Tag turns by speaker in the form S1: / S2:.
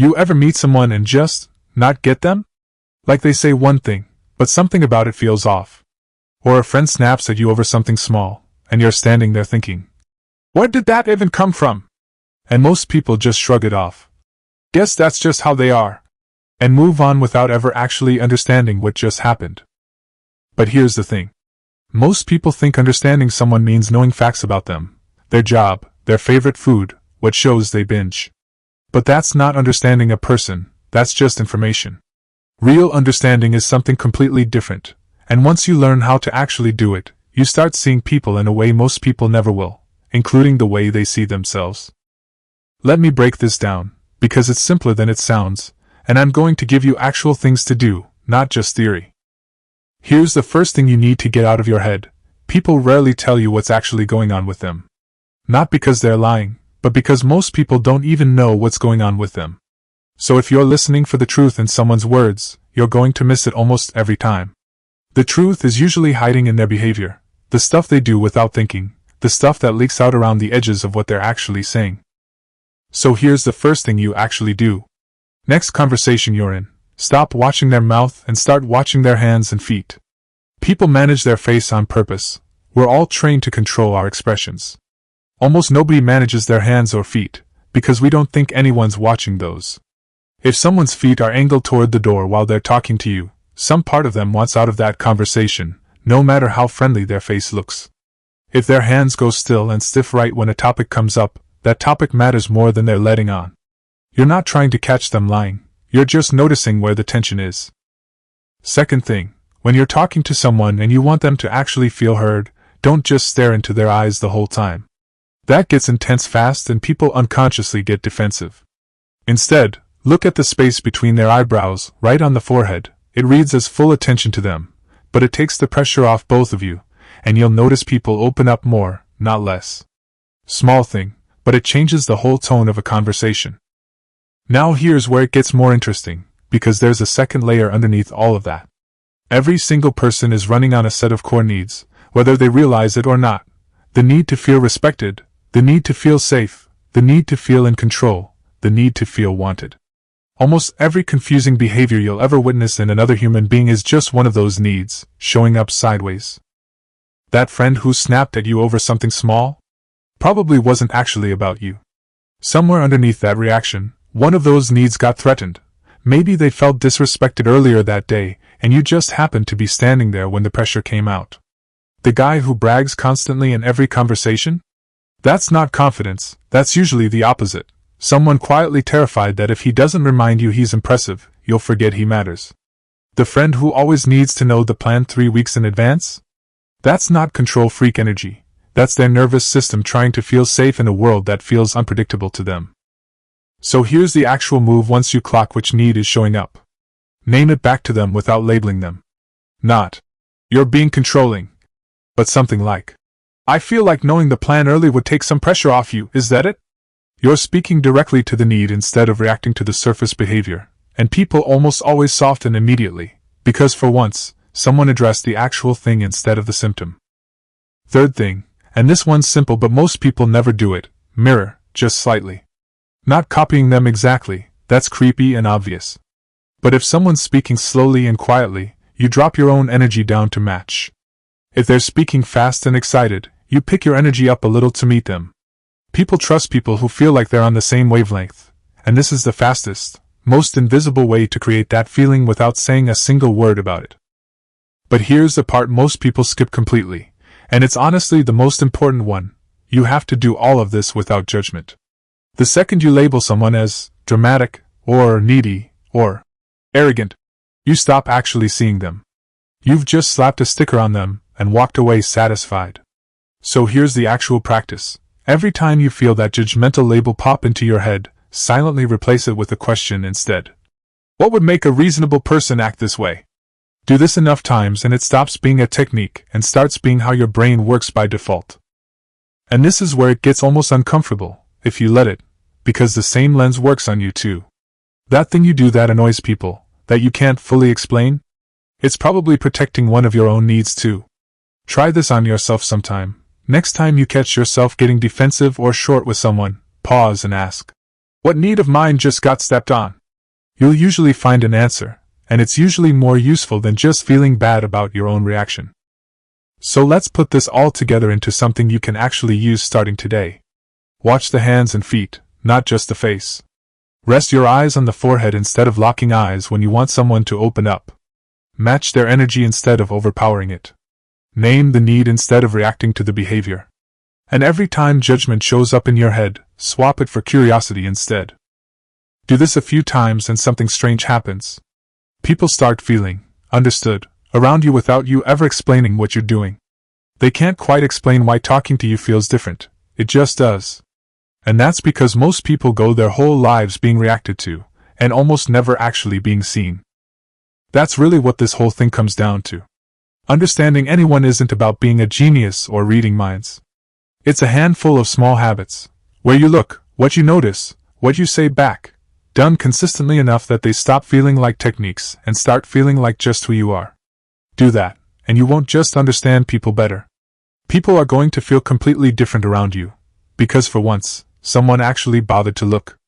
S1: You ever meet someone and just not get them? Like they say one thing, but something about it feels off. Or a friend snaps at you over something small, and you're standing there thinking, where did that even come from? And most people just shrug it off. Guess that's just how they are. And move on without ever actually understanding what just happened. But here's the thing. Most people think understanding someone means knowing facts about them, their job, their favorite food, what shows they binge. But that's not understanding a person, that's just information. Real understanding is something completely different, and once you learn how to actually do it, you start seeing people in a way most people never will, including the way they see themselves. Let me break this down, because it's simpler than it sounds, and I'm going to give you actual things to do, not just theory. Here's the first thing you need to get out of your head. People rarely tell you what's actually going on with them. Not because they're lying, but because most people don't even know what's going on with them. So if you're listening for the truth in someone's words, you're going to miss it almost every time. The truth is usually hiding in their behavior, the stuff they do without thinking, the stuff that leaks out around the edges of what they're actually saying. So here's the first thing you actually do. Next conversation you're in, stop watching their mouth and start watching their hands and feet. People manage their face on purpose. We're all trained to control our expressions. Almost nobody manages their hands or feet, because we don't think anyone's watching those. If someone's feet are angled toward the door while they're talking to you, some part of them wants out of that conversation, no matter how friendly their face looks. If their hands go still and stiff right when a topic comes up, that topic matters more than they're letting on. You're not trying to catch them lying, you're just noticing where the tension is. Second thing, when you're talking to someone and you want them to actually feel heard, don't just stare into their eyes the whole time. That gets intense fast and people unconsciously get defensive. Instead, look at the space between their eyebrows, right on the forehead. It reads as full attention to them, but it takes the pressure off both of you, and you'll notice people open up more, not less. Small thing, but it changes the whole tone of a conversation. Now here's where it gets more interesting, because there's a second layer underneath all of that. Every single person is running on a set of core needs, whether they realize it or not. The need to feel respected, the need to feel safe, the need to feel in control, the need to feel wanted. Almost every confusing behavior you'll ever witness in another human being is just one of those needs, showing up sideways. That friend who snapped at you over something small? Probably wasn't actually about you. Somewhere underneath that reaction, one of those needs got threatened. Maybe they felt disrespected earlier that day, and you just happened to be standing there when the pressure came out. The guy who brags constantly in every conversation? That's not confidence, that's usually the opposite. Someone quietly terrified that if he doesn't remind you he's impressive, you'll forget he matters. The friend who always needs to know the plan 3 weeks in advance? That's not control freak energy. That's their nervous system trying to feel safe in a world that feels unpredictable to them. So here's the actual move once you clock which need is showing up. Name it back to them without labeling them. Not, you're being controlling, but something like, I feel like knowing the plan early would take some pressure off you, is that it? You're speaking directly to the need instead of reacting to the surface behavior, and people almost always soften immediately, because for once, someone addressed the actual thing instead of the symptom. Third thing, and this one's simple but most people never do it, mirror, just slightly. Not copying them exactly, that's creepy and obvious. But if someone's speaking slowly and quietly, you drop your own energy down to match. If they're speaking fast and excited, you pick your energy up a little to meet them. People trust people who feel like they're on the same wavelength, and this is the fastest, most invisible way to create that feeling without saying a single word about it. But here's the part most people skip completely, and it's honestly the most important one. You have to do all of this without judgment. The second you label someone as dramatic, or needy, or arrogant, you stop actually seeing them. You've just slapped a sticker on them and walked away satisfied. So here's the actual practice. Every time you feel that judgmental label pop into your head, silently replace it with a question instead. What would make a reasonable person act this way? Do this enough times and it stops being a technique and starts being how your brain works by default. And this is where it gets almost uncomfortable, if you let it, because the same lens works on you too. That thing you do that annoys people, that you can't fully explain? It's probably protecting one of your own needs too. Try this on yourself sometime. Next time you catch yourself getting defensive or short with someone, pause and ask, What need of mine just got stepped on? You'll usually find an answer, and it's usually more useful than just feeling bad about your own reaction. So let's put this all together into something you can actually use starting today. Watch the hands and feet, not just the face. Rest your eyes on the forehead instead of locking eyes when you want someone to open up. Match their energy instead of overpowering it. Name the need instead of reacting to the behavior. And every time judgment shows up in your head, swap it for curiosity instead. Do this a few times and something strange happens. People start feeling understood around you without you ever explaining what you're doing. They can't quite explain why talking to you feels different, it just does. And that's because most people go their whole lives being reacted to, and almost never actually being seen. That's really what this whole thing comes down to. Understanding anyone isn't about being a genius or reading minds. It's a handful of small habits. Where you look, what you notice, what you say back, done consistently enough that they stop feeling like techniques and start feeling like just who you are. Do that, and you won't just understand people better. People are going to feel completely different around you, because for once, someone actually bothered to look.